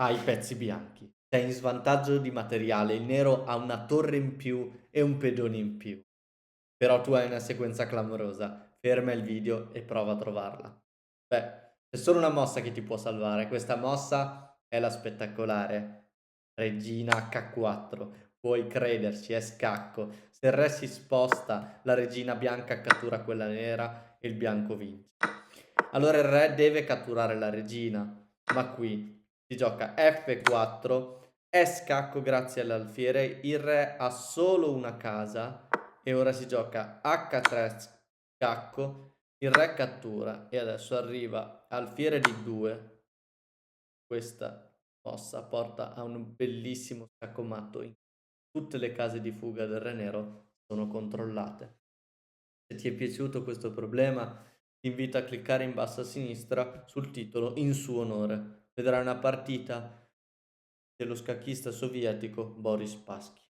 ha i pezzi bianchi. Sei in svantaggio di materiale, il nero ha una torre in più e un pedone in più. Però tu hai una sequenza clamorosa. Ferma il video e prova a trovarla. Beh, c'è solo una mossa che ti può salvare. Questa mossa è la spettacolare regina H4. Puoi crederci, è scacco. Se il re si sposta, la regina bianca cattura quella nera e il bianco vince. Allora il re deve catturare la regina, ma qui si gioca F4, è scacco grazie all'alfiere, il re ha solo una casa e ora si gioca H3 scacco, il re cattura e adesso arriva alfiere di 2. Questa mossa porta a un bellissimo scacco matto in cui tutte le case di fuga del re nero sono controllate. Se ti è piaciuto questo problema, ti invito a cliccare in basso a sinistra sul titolo In suo onore. Vedrai una partita dello scacchista sovietico Boris Spassky.